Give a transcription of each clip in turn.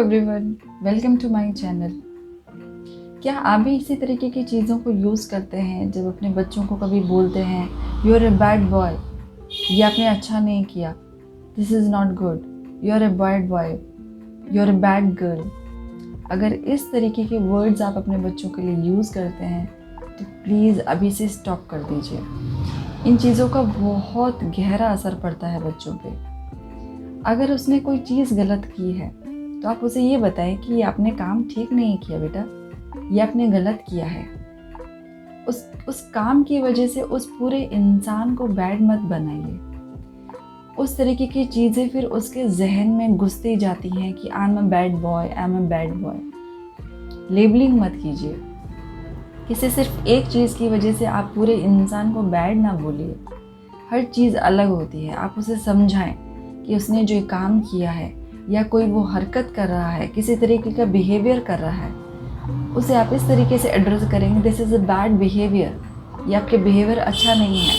Everyone, welcome to my channel. क्या आप भी इसी तरीके की चीज़ों को यूज़ करते हैं जब अपने बच्चों को कभी बोलते हैं you are a bad boy, ये आपने अच्छा नहीं किया, this is not good, you are a bad boy, you are a bad girl. अगर इस तरीके के वर्ड्स आप अपने बच्चों के लिए यूज़ करते हैं तो प्लीज़ अभी से स्टॉप कर दीजिए। इन चीज़ों का बहुत गहरा असर पड़ता है बच्चों पे। अगर उसने कोई चीज़ गलत की है तो आप उसे ये बताएं कि ये आपने काम ठीक नहीं किया बेटा, ये आपने गलत किया है। उस काम की वजह से उस पूरे इंसान को बैड मत बनाइए। उस तरीके की चीज़ें फिर उसके जहन में घुसती जाती हैं कि I am a bad boy, I am a bad boy. Labelling मत कीजिए। किसी सिर्फ एक चीज़ की वजह से आप पूरे इंसान को बैड ना बोलिए। हर चीज़ अलग होती है। आप उसे समझाएं कि उसने जो काम किया है या कोई वो हरकत कर रहा है, किसी तरीके का बिहेवियर कर रहा है, उसे आप इस तरीके से एड्रेस करेंगे, this is a bad behaviour, ये आपके बिहेवियर अच्छा नहीं है,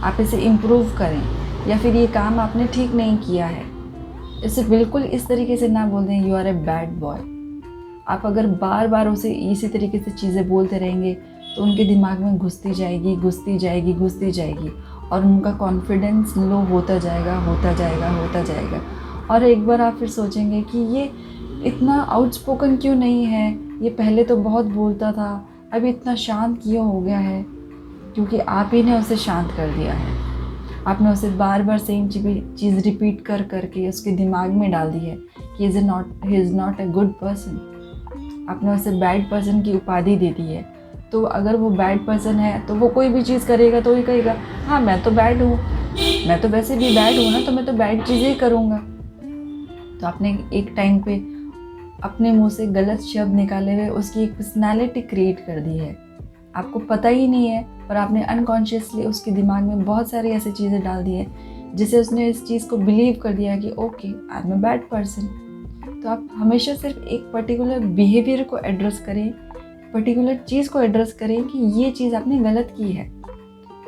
आप इसे इम्प्रूव करें, या फिर ये काम आपने ठीक नहीं किया है। इसे बिल्कुल इस तरीके से ना बोल दें you are a bad boy. आप अगर बार बार उसे इसी तरीके से चीज़ें बोलते रहेंगे तो उनके दिमाग में घुसती जाएगी, घुसती जाएगी, घुसती जाएगी, और उनका कॉन्फिडेंस लो होता जाएगा, होता जाएगा, होता जाएगा। और एक बार आप फिर सोचेंगे कि ये इतना आउटस्पोकन क्यों नहीं है, ये पहले तो बहुत बोलता था, अभी इतना शांत क्यों हो गया है? क्योंकि आप ही ने उसे शांत कर दिया है। आपने उसे बार बार सेम चीज़ रिपीट कर करके उसके दिमाग में डाल दी है कि he is not a good person. आपने उसे बैड पर्सन की उपाधि दे दी है। तो अगर वो बैड पर्सन है तो वो कोई भी चीज़ करेगा तो ही कहेगा हाँ मैं तो बैड हूँ, मैं तो वैसे भी बैड हूँ ना, तो मैं तो बैड चीज़ें ही करूँगा। तो आपने एक टाइम पे अपने मुंह से गलत शब्द निकाले हुए उसकी एक पर्सनालिटी क्रिएट कर दी है। आपको पता ही नहीं है, पर आपने अनकॉन्शियसली उसके दिमाग में बहुत सारी ऐसी चीज़ें डाल दी है जिससे उसने इस चीज़ को बिलीव कर दिया कि okay I am a bad person. तो आप हमेशा सिर्फ एक पर्टिकुलर बिहेवियर को एड्रेस करें, पर्टिकुलर चीज़ को एड्रेस करें कि ये चीज़ आपने गलत की है।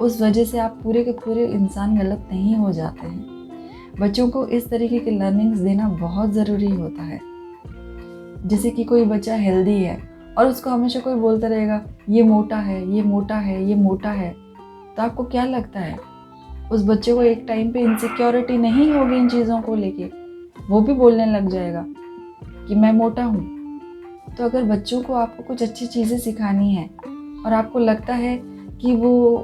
उस वजह से आप पूरे के पूरे इंसान गलत नहीं हो जाते हैं। बच्चों को इस तरीके के लर्निंग्स देना बहुत ज़रूरी होता है। जैसे कि कोई बच्चा हेल्दी है और उसको हमेशा कोई बोलता रहेगा ये मोटा है, ये मोटा है, ये मोटा है, तो आपको क्या लगता है उस बच्चे को एक टाइम पे इनसिक्योरिटी नहीं होगी इन चीज़ों को लेके? वो भी बोलने लग जाएगा कि मैं मोटा हूँ। तो अगर बच्चों को आपको कुछ अच्छी चीज़ें सिखानी है और आपको लगता है कि वो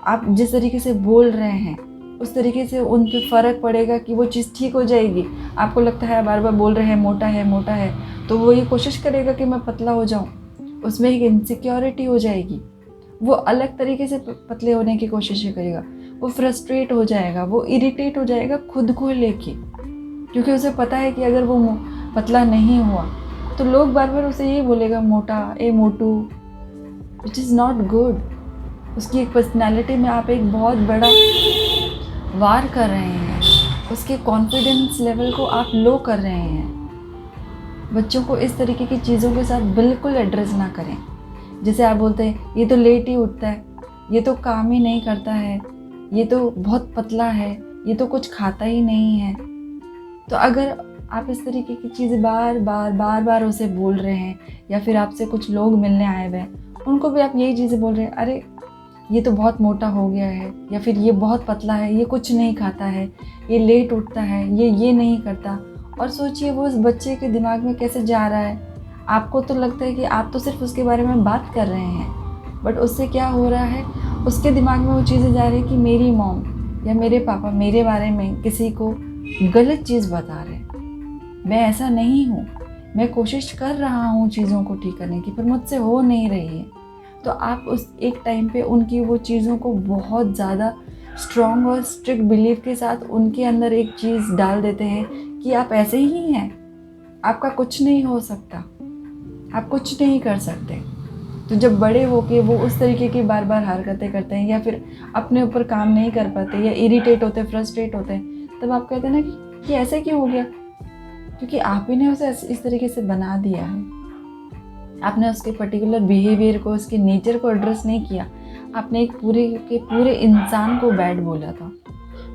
आप जिस तरीके से बोल रहे हैं उस तरीके से उन पे फ़र्क पड़ेगा कि वो चीज़ ठीक हो जाएगी, आपको लगता है बार बार बोल रहे हैं मोटा है, मोटा है, तो वो ये कोशिश करेगा कि मैं पतला हो जाऊँ, उसमें एक इनसिक्योरिटी हो जाएगी, वो अलग तरीके से पतले होने की कोशिश करेगा, वो फ्रस्ट्रेट हो जाएगा, वो इरिटेट हो जाएगा खुद को लेके, क्योंकि उसे पता है कि अगर वो पतला नहीं हुआ तो लोग बार बार उसे यही बोलेगा मोटा, ए मोटू, विच इज़ नॉट गुड। उसकी एक पर्सनैलिटी में आप एक बहुत बड़ा वार कर रहे हैं, उसके कॉन्फिडेंस लेवल को आप लो कर रहे हैं। बच्चों को इस तरीके की चीज़ों के साथ बिल्कुल एड्रेस ना करें। जैसे आप बोलते हैं ये तो लेट ही उठता है, ये तो काम ही नहीं करता है, ये तो बहुत पतला है, ये तो कुछ खाता ही नहीं है। तो अगर आप इस तरीके की चीज़ें बार बार उसे बोल रहे हैं, या फिर आपसे कुछ लोग मिलने आए हुए हैं उनको भी आप यही चीज़ें बोल रहे हैं, अरे ये तो बहुत मोटा हो गया है, या फिर ये बहुत पतला है, ये कुछ नहीं खाता है, ये लेट उठता है, ये नहीं करता, और सोचिए वो उस बच्चे के दिमाग में कैसे जा रहा है। आपको तो लगता है कि आप तो सिर्फ उसके बारे में बात कर रहे हैं, बट उससे क्या हो रहा है, उसके दिमाग में वो चीज़ें जा रही है कि मेरी मॉम या मेरे पापा मेरे बारे में किसी को गलत चीज़ बता रहे हैं, मैं ऐसा नहीं हूँ, मैं कोशिश कर रहा हूँ चीज़ों को ठीक करने की, पर मुझसे हो नहीं रही है। तो आप उस एक टाइम पे उनकी वो चीज़ों को बहुत ज़्यादा स्ट्रॉन्ग और स्ट्रिक्ट बिलीफ के साथ उनके अंदर एक चीज़ डाल देते हैं कि आप ऐसे ही हैं, आपका कुछ नहीं हो सकता, आप कुछ नहीं कर सकते। तो जब बड़े होके वो उस तरीके की बार बार हरकतें करते हैं, या फिर अपने ऊपर काम नहीं कर पाते, या इरिटेट होते हैं, फ्रस्ट्रेट होते हैं, तब आप कहते हैं ना कि ऐसे क्यों हो गया? क्योंकि आप ही ने उसे इस तरीके से बना दिया है। आपने उसके पर्टिकुलर बिहेवियर को, उसके नेचर को एड्रेस नहीं किया, आपने एक पूरे के पूरे इंसान को बैड बोला था।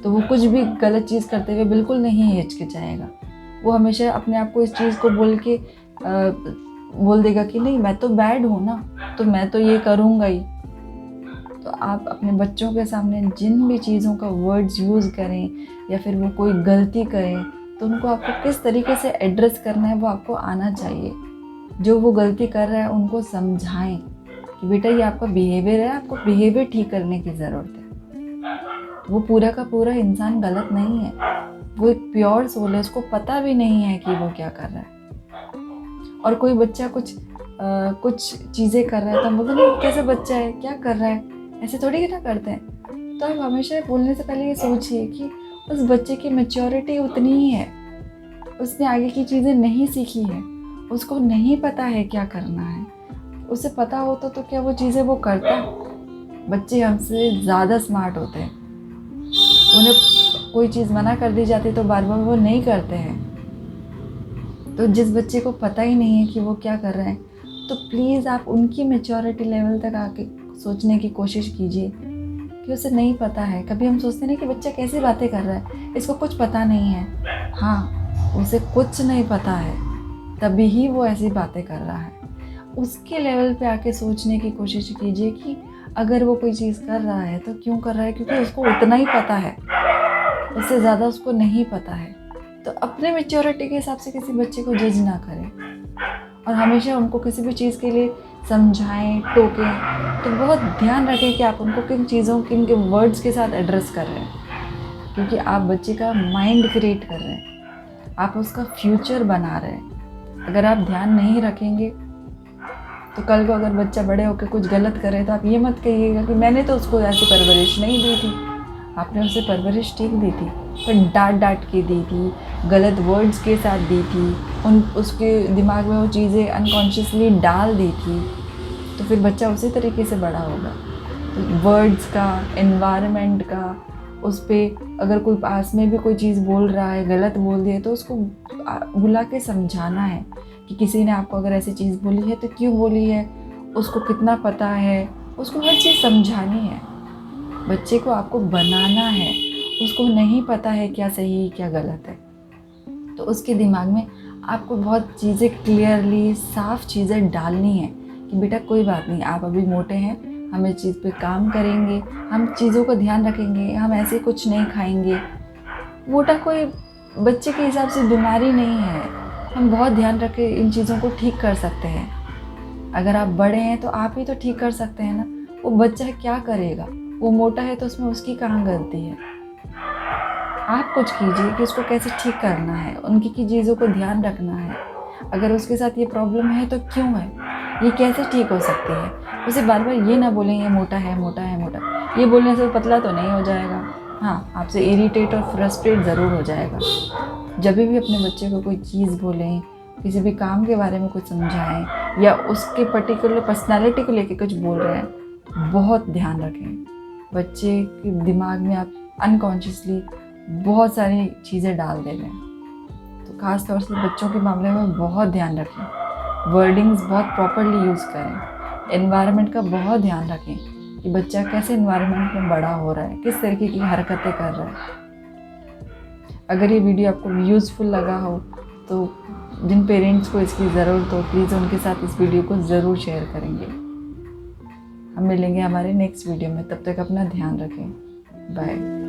तो वो कुछ भी गलत चीज़ करते हुए बिल्कुल नहीं हिचकिचाएगा, वो हमेशा अपने आप को इस चीज़ को बोल देगा कि नहीं मैं तो बैड हूँ ना, तो मैं तो ये करूँगा ही। तो आप अपने बच्चों के सामने जिन भी चीज़ों का वर्ड्स यूज़ करें या फिर वो कोई गलती करें, तो उनको आपको किस तरीके से एड्रेस करना है वो आपको आना चाहिए। जो वो गलती कर रहा है उनको समझाएं कि बेटा ये आपका बिहेवियर है, आपको बिहेवियर ठीक करने की ज़रूरत है। वो पूरा का पूरा इंसान गलत नहीं है, वो एक प्योर सोल है, उसको पता भी नहीं है कि वो क्या कर रहा है। और कोई बच्चा कुछ चीज़ें कर रहा है तो हम बोलते नहीं कैसे बच्चा है, क्या कर रहा है, ऐसे थोड़ी ना करते हैं। तो आप हमेशा बोलने से पहले ये सोचिए कि उस बच्चे की मैच्योरिटी उतनी ही है, उसने आगे की चीज़ें नहीं सीखी है, उसको नहीं पता है क्या करना है। उसे पता होता तो क्या वो चीज़ें वो करता। बच्चे हमसे ज़्यादा स्मार्ट होते हैं, उन्हें कोई चीज़ मना कर दी जाती तो बार बार वो नहीं करते हैं। तो जिस बच्चे को पता ही नहीं है कि वो क्या कर रहे हैं, तो प्लीज़ आप उनकी मैच्योरिटी लेवल तक आके सोचने की कोशिश कीजिए कि उसे नहीं पता है। कभी हम सोचते हैं कि बच्चा कैसी बातें कर रहा है, इसको कुछ पता नहीं है। हाँ, उसे कुछ नहीं पता है, तभी ही वो ऐसी बातें कर रहा है। उसके लेवल पे आके सोचने की कोशिश कीजिए कि अगर वो कोई चीज़ कर रहा है तो क्यों कर रहा है, क्योंकि उसको उतना ही पता है, उससे ज़्यादा उसको नहीं पता है। तो अपने मैच्योरिटी के हिसाब से किसी बच्चे को जज ना करें और हमेशा उनको किसी भी चीज़ के लिए समझाएं, टोकें, तो बहुत ध्यान रखें कि आप उनको किन चीज़ों, किन के वर्ड्स के साथ एड्रेस कर रहे हैं, क्योंकि आप बच्चे का माइंड क्रिएट कर रहे हैं, आप उसका फ्यूचर बना रहे हैं। अगर आप ध्यान नहीं रखेंगे तो कल को अगर बच्चा बड़े होकर कुछ गलत करे तो आप ये मत कहिएगा कि मैंने तो उसको ऐसी परवरिश नहीं दी थी। आपने उसे परवरिश ठीक दी थी, पर डांट के दी थी, गलत वर्ड्स के साथ दी थी, उसके दिमाग में वो चीज़ें अनकॉन्शियसली डाल दी थी, तो फिर बच्चा उसी तरीके से बड़ा होगा। तो वर्ड्स का, एनवायरनमेंट का, उस पर अगर कोई पास में भी कोई चीज़ बोल रहा है, गलत बोल दिया, तो उसको बुला के समझाना है कि किसी ने आपको अगर ऐसी चीज़ बोली है तो क्यों बोली है, उसको कितना पता है, उसको हर चीज़ समझानी है। बच्चे को आपको बनाना है, उसको नहीं पता है क्या सही क्या गलत है, तो उसके दिमाग में आपको बहुत चीज़ें क्लियरली साफ चीज़ें डालनी है कि बेटा कोई बात नहीं, आप अभी मोटे हैं, हम इस चीज़ पे काम करेंगे, हम चीज़ों का ध्यान रखेंगे, हम ऐसे कुछ नहीं खाएंगे। मोटा कोई बच्चे के हिसाब से बीमारी नहीं है, हम बहुत ध्यान रख के इन चीज़ों को ठीक कर सकते हैं। अगर आप बड़े हैं तो आप ही तो ठीक कर सकते हैं ना, वो बच्चा क्या करेगा, वो मोटा है तो उसमें उसकी कहाँ गलती है। आप कुछ कीजिए कि उसको कैसे ठीक करना है, उनकी की चीज़ों को ध्यान रखना है। अगर उसके साथ ये प्रॉब्लम है तो क्यों है, ये कैसे ठीक हो सकती है। उसे बार बार ये ना बोलें ये मोटा है मोटा है मोटा, ये बोलने से वो पतला तो नहीं हो जाएगा, हाँ आपसे इरिटेट और फ्रस्ट्रेट ज़रूर हो जाएगा। जब भी अपने बच्चे को कोई चीज़ बोलें, किसी भी काम के बारे में कुछ समझाएं या उसके पर्टिकुलर पर्सनालिटी को लेके कुछ बोल रहे हैं, बहुत ध्यान रखें। बच्चे के दिमाग में आप अनकॉन्शियसली बहुत सारी चीज़ें डाल दे रहे हैं, तो ख़ास तौर से बच्चों के मामले में बहुत ध्यान रखें। वर्डिंग्स बहुत प्रॉपरली यूज़ करें, एनवायरनमेंट का बहुत ध्यान रखें कि बच्चा कैसे एनवायरनमेंट में बड़ा हो रहा है, किस तरीके की हरकतें कर रहा है। अगर ये वीडियो आपको यूज़फुल लगा हो तो जिन पेरेंट्स को इसकी ज़रूरत हो प्लीज़ उनके साथ इस वीडियो को ज़रूर शेयर करेंगे। हम मिलेंगे हमारे नेक्स्ट वीडियो में, तब तक अपना ध्यान रखें। बाय।